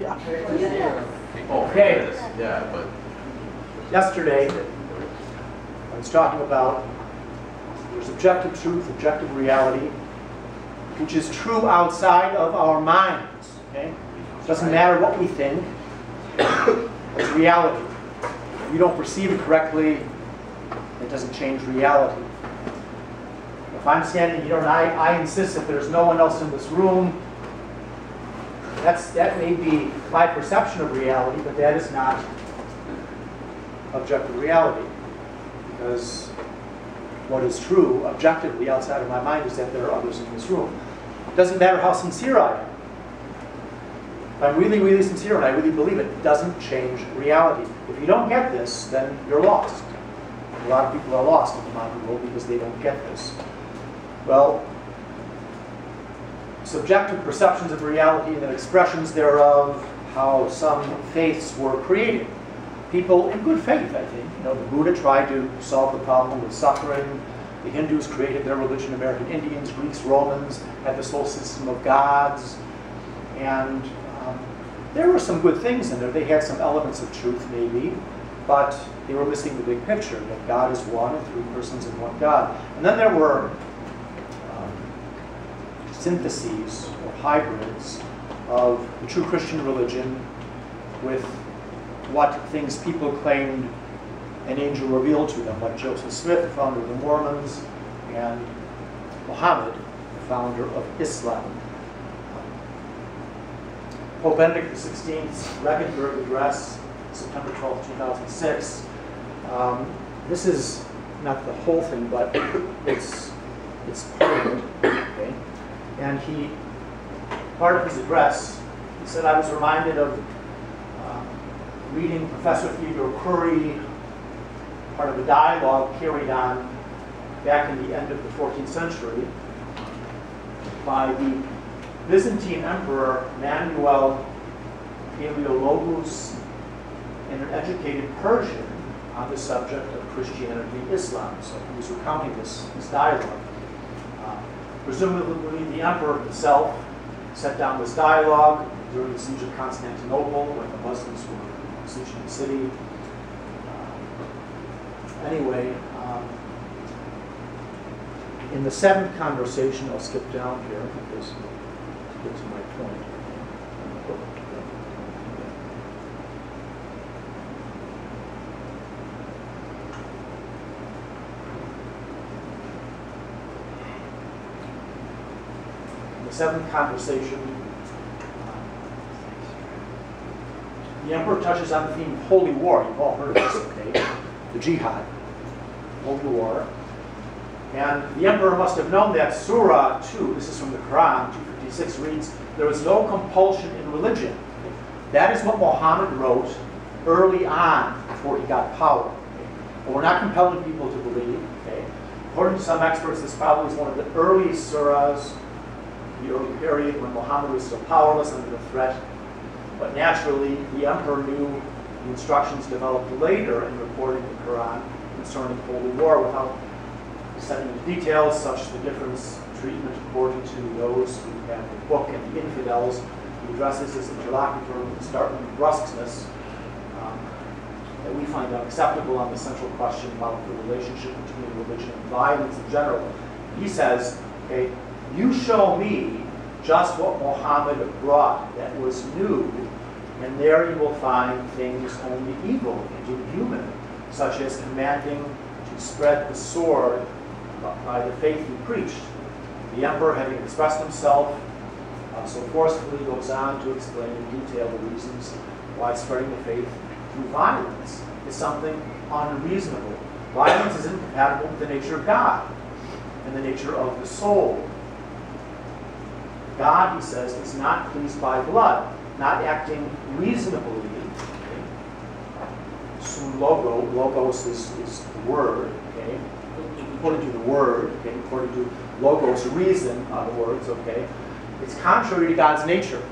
Yeah. Okay. Yeah, but Yesterday, I was talking about there's objective truth, objective reality, which is true outside of our minds. Okay? It doesn't matter what we think. It's reality. If you don't perceive it correctly, it doesn't change reality. If I'm standing here and I insist that there's no one else in this room, that may be my perception of reality, but that is not objective reality. Because what is true objectively outside of my mind is that there are others in this room. It doesn't matter how sincere I am. If I'm really, really sincere and I really believe it, it doesn't change reality. If you don't get this, then you're lost. A lot of people are lost in the modern world because they don't get this. Well, subjective perceptions of reality and the expressions thereof, how some faiths were created. People in good faith, I think. You know, the Buddha tried to solve the problem with suffering. The Hindus created their religion. American Indians, Greeks, Romans had this whole system of gods. And there were some good things in there. They had some elements of truth, maybe, but they were missing the big picture, that God is one and three persons in one God. And then there were syntheses or hybrids of the true Christian religion with what things people claimed an angel revealed to them, like Joseph Smith, the founder of the Mormons, and Muhammad, the founder of Islam. Pope Benedict XVI's Regensburg Address, September 12, 2006. This is not the whole thing, but it's part of it. Okay? And part of his address, he said, I was reminded of reading Professor Theodore Curry, part of a dialogue carried on back in the end of the 14th century by the Byzantine Emperor Manuel Paleologus and an educated Persian on the subject of Christianity and Islam. So he was recounting this dialogue. Presumably the emperor himself set down this dialogue during the siege of Constantinople when the Muslims were besieging the city. Anyway, in the seventh conversation, I'll skip down here because to get to my point. In the seventh conversation, the emperor touches on the theme of holy war. You've all heard of this, okay? The jihad, holy war. And the emperor must have known that Surah 2, this is from the Quran, 256, reads, there is no compulsion in religion. That is what Muhammad wrote early on before he got power. Okay? But we're not compelling people to believe. Okay? According to some experts, this probably is one of the earliest surahs, the early period when Muhammad was still powerless under the threat. But naturally, the emperor knew the instructions developed later in reporting the Quran concerning holy war without setting into details, such as the difference treatment according to those who have the book and the infidels. He addresses this interlocutor with startling brusqueness that we find unacceptable on the central question about the relationship between religion and violence in general. He says, okay, you show me just what Muhammad brought that was new, and there you will find things only evil and inhuman, such as commanding to spread the sword by the faith he preached. The emperor, having expressed himself so forcefully, goes on to explain in detail the reasons why spreading the faith through violence is something unreasonable. Violence is incompatible with the nature of God and the nature of the soul. God, he says, is not pleased by blood, not acting reasonably. Sum logo, logos is the word, okay? According to the word, okay? According to logos, reason, the words, okay? It's contrary to God's nature.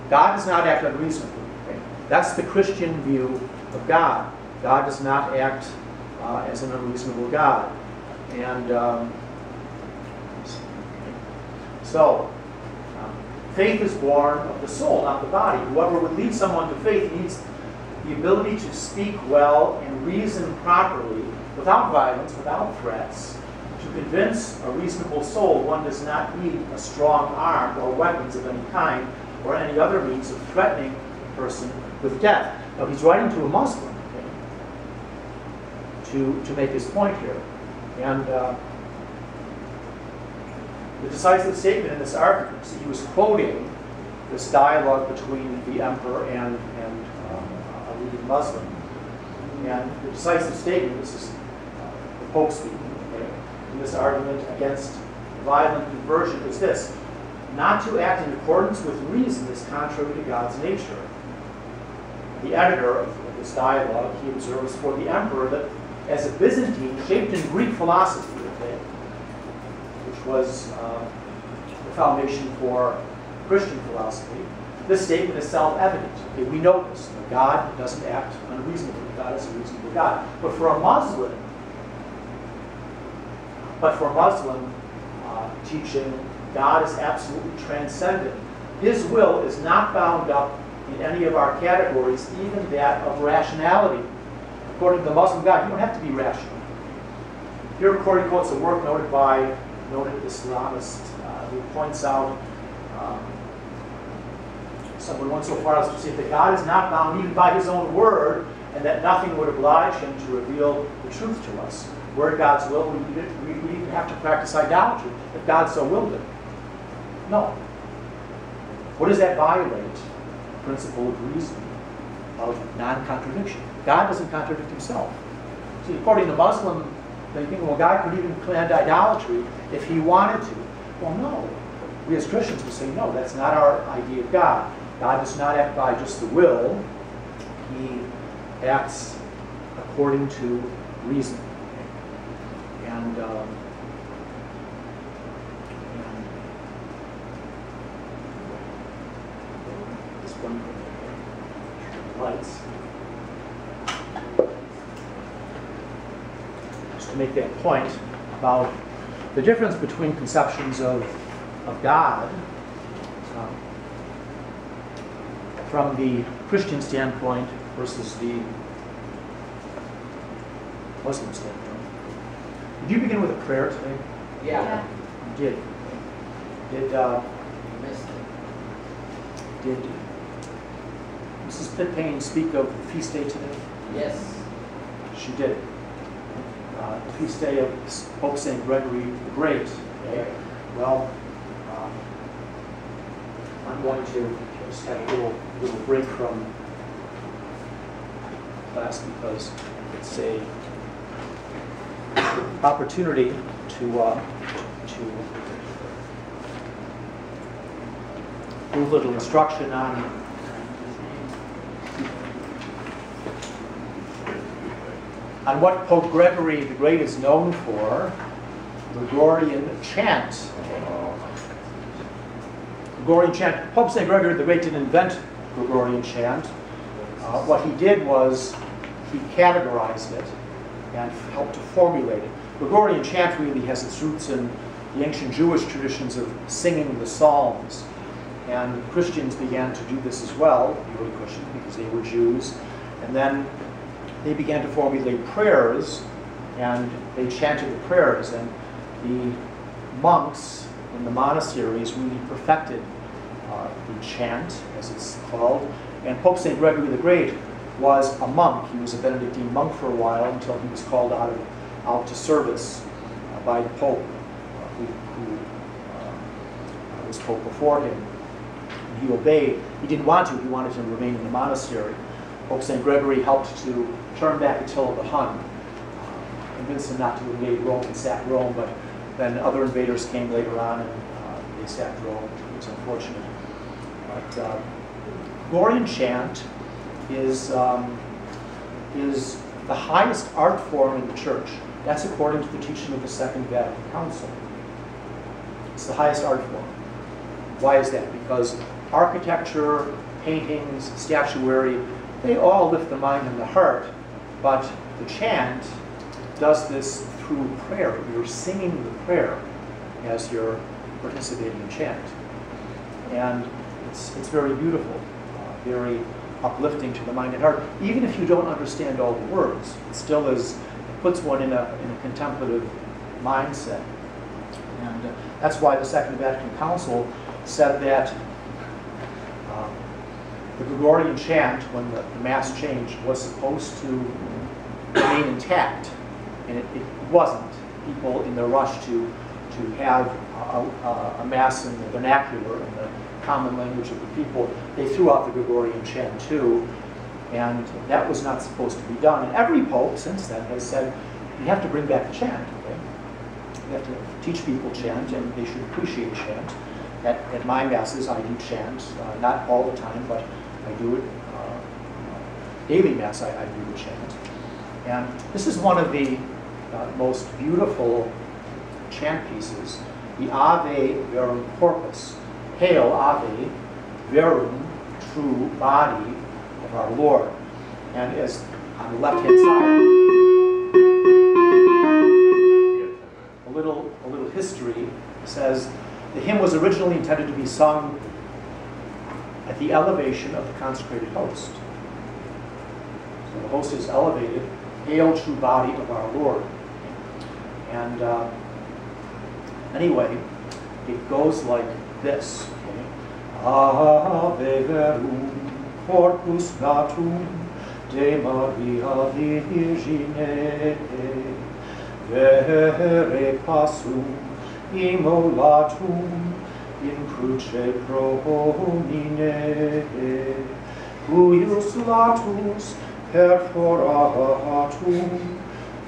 God does not act unreasonably. Okay? That's the Christian view of God. God does not act as an unreasonable God. And faith is born of the soul, not the body. Whoever would lead someone to faith needs the ability to speak well and reason properly, without violence, without threats. To convince a reasonable soul, one does not need a strong arm or weapons of any kind, or any other means of threatening a person with death. Now, he's writing to a Muslim, okay, to make his point here. And the decisive statement in this argument, he was quoting this dialogue between the emperor and a leading Muslim. And the decisive statement, this is the Pope speaking, okay, in this argument against violent conversion, is this: not to act in accordance with reason is contrary to God's nature. The editor of this dialogue, he observes, for the emperor that as a Byzantine shaped in Greek philosophy, okay, which was the foundation for Christian philosophy, this statement is self-evident. Okay, we know this. God doesn't act unreasonably. God is a reasonable God. But for a Muslim teaching, God is absolutely transcendent. His will is not bound up in any of our categories, even that of rationality. According to the Muslim God, you don't have to be rational. Here, Corey quotes a work noted by a noted Islamist who points out, someone went so far as to say that God is not bound even by his own word, and that nothing would oblige him to reveal the truth to us. Were it God's will, we even have to practice idolatry if God so willed it. No. What does that violate? The principle of reason, of non-contradiction. God doesn't contradict himself. See, according to Muslim thinking, well, God could even command idolatry if he wanted to. Well, no. We as Christians would say, no, that's not our idea of God. God does not act by just the will. He acts according to reason. And this one lights. Just to make that point about the difference between conceptions of God from the Christian standpoint versus the Muslim standpoint. Did you begin with a prayer today? Yeah. You did. Did Missed it. did Mrs. Pitpain speak of the feast day today? Yes. She did. The feast day of Pope St. Gregory the Great. Okay. Well, I'm going to just have a little break from class because it's a opportunity to do a little instruction on what Pope Gregory the Great is known for, Gregorian chant. Gregorian chant. Pope St. Gregory the Great didn't invent Gregorian chant. What he did was he categorized it and helped to formulate it. Gregorian chant really has its roots in the ancient Jewish traditions of singing the Psalms. And Christians began to do this as well, the early Christians, because they were Jews. And then they began to formulate prayers, and they chanted the prayers. And the monks in the monasteries really perfected the chant, as it's called. And Pope St. Gregory the Great was a monk. He was a Benedictine monk for a while until he was called out to service by the Pope, who was Pope before him. And he obeyed. He didn't want to. He wanted to remain in the monastery. Pope St. Gregory helped to turn back Attila the Hun, convinced him not to invade Rome and sack Rome, but then other invaders came later on and they sacked Rome. It was unfortunate. But Gregorian chant is the highest art form in the church. That's according to the teaching of the Second Vatican Council. It's the highest art form. Why is that? Because architecture, paintings, statuary, they all lift the mind and the heart, but the chant does this through prayer. You're singing the prayer as you're participating in chant. and it's very beautiful, very uplifting to the mind and heart. Even if you don't understand all the words, it still is, it puts one in a contemplative mindset. And that's why the Second Vatican Council said that the Gregorian chant, when the Mass changed, was supposed to remain intact, and it wasn't. People, in their rush to have a Mass in the vernacular, in the common language of the people, they threw out the Gregorian chant too, and that was not supposed to be done. And every pope since then has said, you have to bring back the chant. Okay? You have to teach people chant, and they should appreciate chant. At my Masses, I do chant, not all the time, but I do it. Daily Mass, I do the chant. And this is one of the most beautiful chant pieces, the Ave Verum Corpus. Hail Ave Verum, true body of our Lord. And as on the left-hand side, a little history says the hymn was originally intended to be sung at the elevation of the consecrated host. So the host is elevated, hail true body of our Lord. And anyway, it goes like this. Okay? Ave verum corpus natum de Maria Virgine vere passum immolatum in cruce pronomine cuius latus perforatum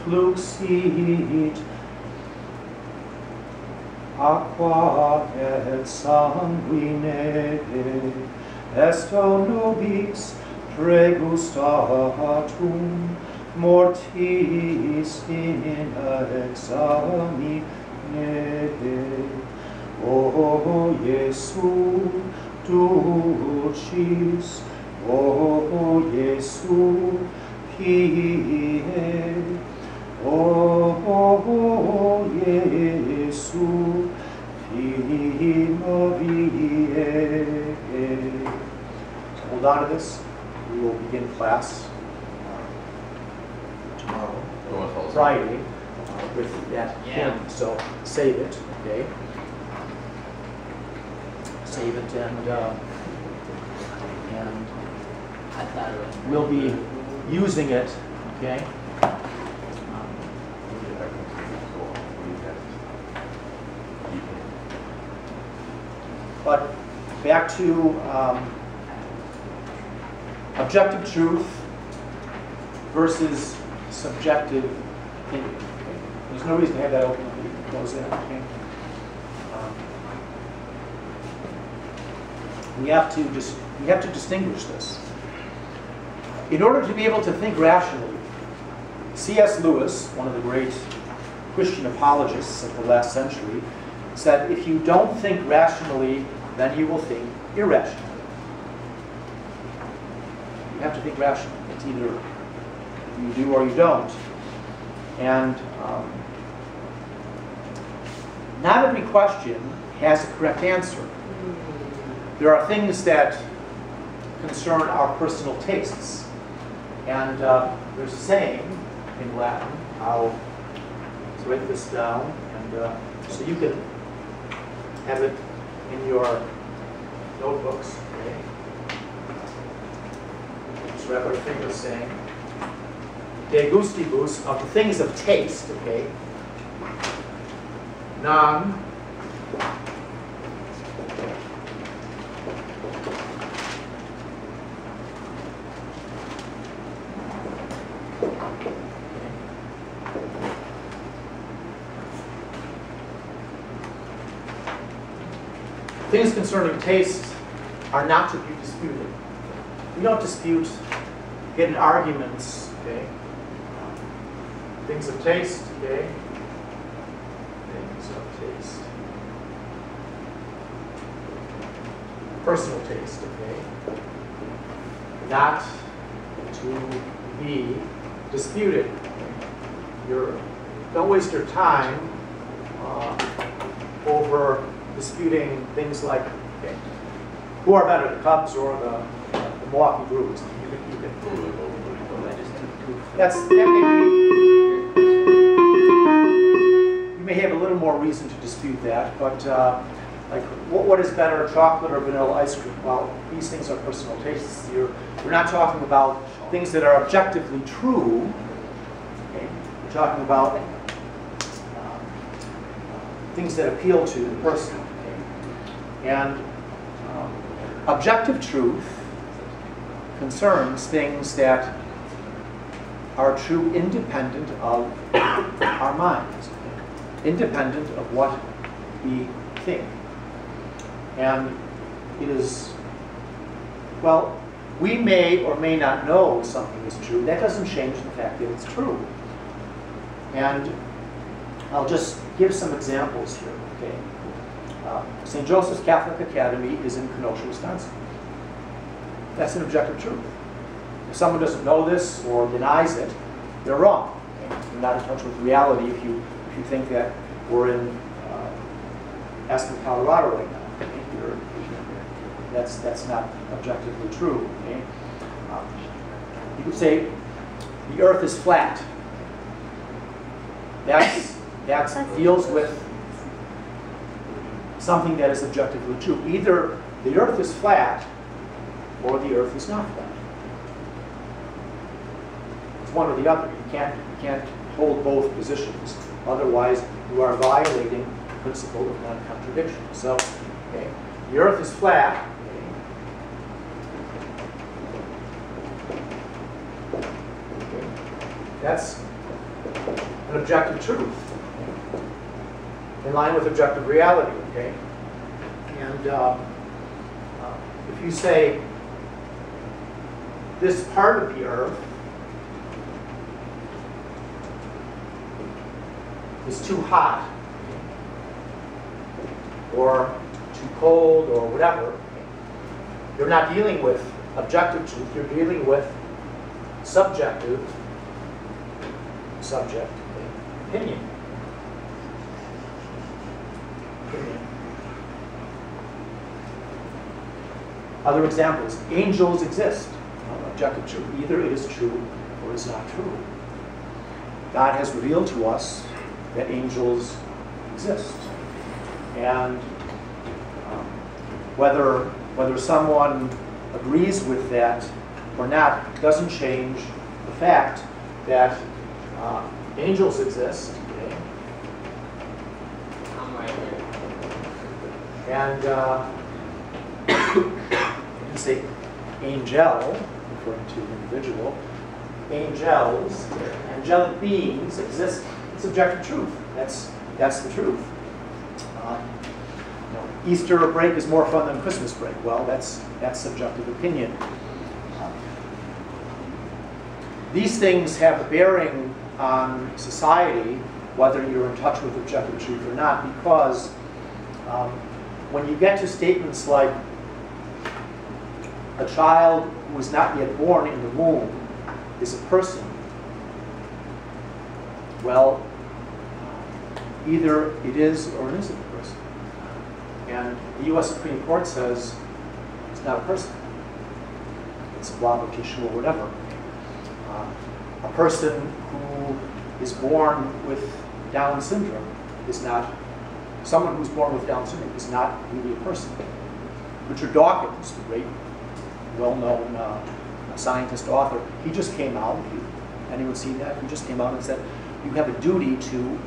fluxit aqua et sanguine est nobis pregustatum mortis in examine. O Iesu dulcis, O Iesu pie, O Iesu fili Mariae. So hold on to this. We will begin class tomorrow, Friday, with that hymn. So save it, okay? Save it, and I thought it was. we'll be using it, okay? But back to objective truth versus subjective opinion. Okay? There's no reason to have that open. You can close that. Okay? We have to distinguish this. In order to be able to think rationally, C.S. Lewis, one of the great Christian apologists of the last century, said, if you don't think rationally, then you will think irrationally. You have to think rationally. It's either you do or you don't. And not every question has a correct answer. There are things that concern our personal tastes. And there's a saying in Latin, I'll write this down, and so you can have it in your notebooks. Okay? It's a rather famous saying. De gustibus, of the things of taste, okay? Non things concerning taste are not to be disputed. We don't dispute, get in arguments, okay? Things of taste, okay? Things of taste. Personal taste, okay? Not to be disputed. Don't waste your time over disputing things like, okay, Who are better, the Cubs or the Milwaukee Brewers? You may have a little more reason to dispute that, but like, what is better, chocolate or vanilla ice cream? Well, these things are personal tastes. You're not talking about things that are objectively true. Okay? You're talking about things that appeal to the person. Okay? And objective truth concerns things that are true independent of our minds, okay? Independent of what we think. And it is, well, we may or may not know something is true. That doesn't change the fact that it's true. And I'll just give some examples here, okay? St. Joseph's Catholic Academy is in Kenosha, Wisconsin. That's an objective truth. If someone doesn't know this or denies it, they're wrong. Okay? You're not in touch with reality if you think that we're in Aspen, Colorado right now. Okay? That's not objectively true. Okay? You could say the Earth is flat. That deals with something that is objectively true. Either the Earth is flat or the Earth is not flat. It's one or the other. You can't hold both positions. Otherwise, you are violating the principle of non-contradiction. So, okay, the Earth is flat. Okay. That's an objective truth, in line with objective reality. Okay, and if you say this part of the Earth is too hot, or too cold, or whatever, you're not dealing with objective truth. You're dealing with subjective opinion. Other examples: angels exist. Objective truth. Either it is true or it's not true. God has revealed to us that angels exist, and whether someone agrees with that or not doesn't change the fact that angels exist. Okay? I'm right here. And you can say angel, referring to an individual. Angels, angelic beings exist. It's objective truth. That's the truth. Easter break is more fun than Christmas break. Well, that's subjective opinion. These things have a bearing on society, whether you're in touch with objective truth or not, because when you get to statements like a child who is not yet born in the womb is a person, well, either it is or it isn't a person. And the U.S. Supreme Court says it's not a person. It's a blob of tissue or whatever. A person who is born with Down syndrome is not, someone who's born with Down syndrome is not really a person. Richard Dawkins, the great, well-known scientist, author, he just came out, anyone seen that? He just came out and said, you have a duty to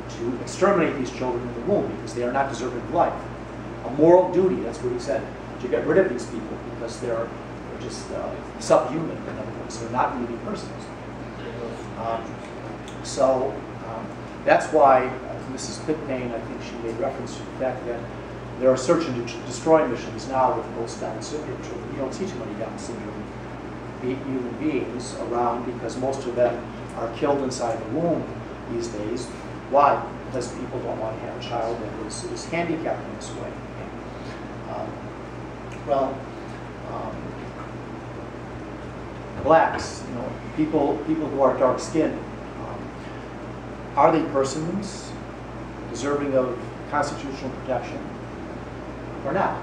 exterminate these children in the womb because they are not deserving of life. A moral duty, that's what he said, to get rid of these people because they're just subhuman, in other words. They're not really persons. That's why Mrs. Pitpain, I think she made reference to the fact that there are search and destroy missions now with most Down syndrome children. You don't see too many Down syndrome human beings around because most of them are killed inside the womb these days. Why? Because people don't want to have a child that is handicapped in this way. Blacks, people who are dark-skinned, are they persons deserving of constitutional protection or not?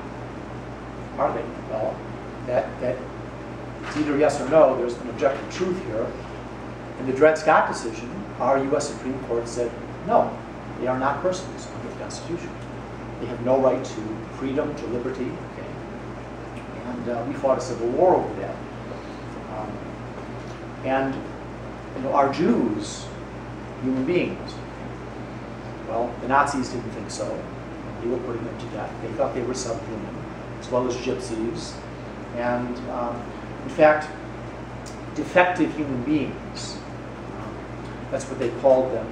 Are they? Well, that it's either yes or no. There's an objective truth here. In the Dred Scott decision, our U.S. Supreme Court said, no, they are not persons under the Constitution. They have no right to freedom, to liberty. Okay? And we fought a civil war over that. And are Jews human beings? Well, the Nazis didn't think so. They were putting them to death. They thought they were subhuman, as well as gypsies. And in fact, defective human beings, that's what they called them.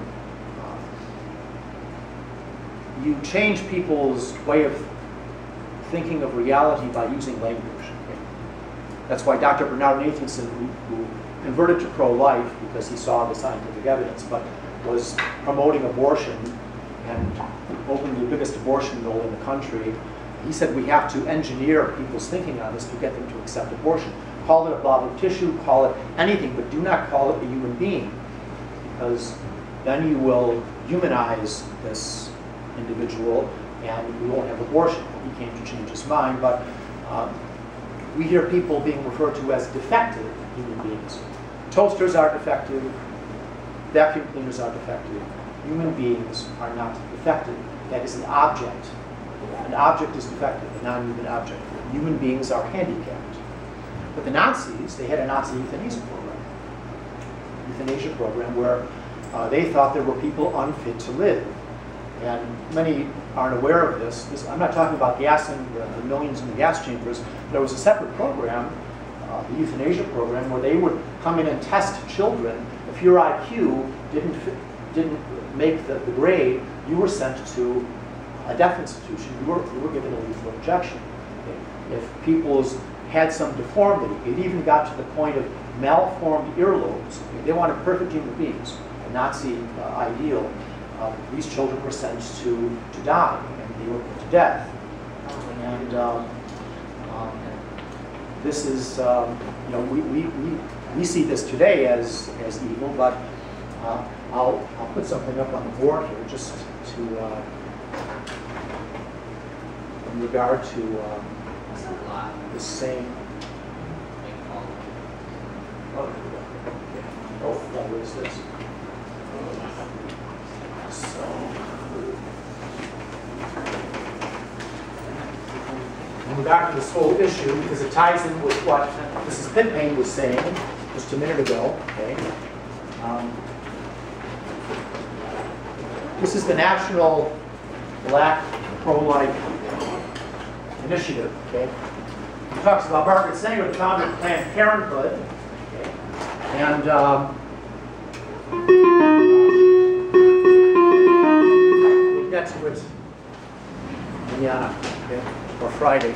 You change people's way of thinking of reality by using language. Okay? That's why Dr. Bernard Nathanson, who converted to pro-life because he saw the scientific evidence, but was promoting abortion and opened the biggest abortion mill in the country, he said we have to engineer people's thinking on this to get them to accept abortion. Call it a blob of tissue, call it anything, but do not call it a human being, because then you will humanize this individual and we won't have abortion. He came to change his mind, but we hear people being referred to as defective human beings. Toasters are defective, vacuum cleaners are defective. Human beings are not defective. That is an object. An object is defective, a non-human object. Human beings are handicapped. But the Nazis, they had a Nazi euthanasia program where they thought there were people unfit to live. And many aren't aware of this. I'm not talking about gassing the millions in the gas chambers. There was a separate program, the euthanasia program, where they would come in and test children. If your IQ didn't make the grade, you were sent to a death institution. You were given a lethal injection. Okay? If people's had some deformity, it even got to the point of malformed earlobes. Okay? They wanted perfect human beings, a Nazi ideal. These children were sent to die, and they were put to death. And this is, we see this today as evil, but I'll put something up on the board here just to, in regard to the same. What is this? So, in regard to this whole issue, because it ties in with what Mrs. Pitpain was saying just a minute ago, okay? This is the National Black Pro-Life Initiative, okay? It talks about Margaret Sanger, the founder of Planned Parenthood, okay? And we'll get to it manana, okay, or Friday.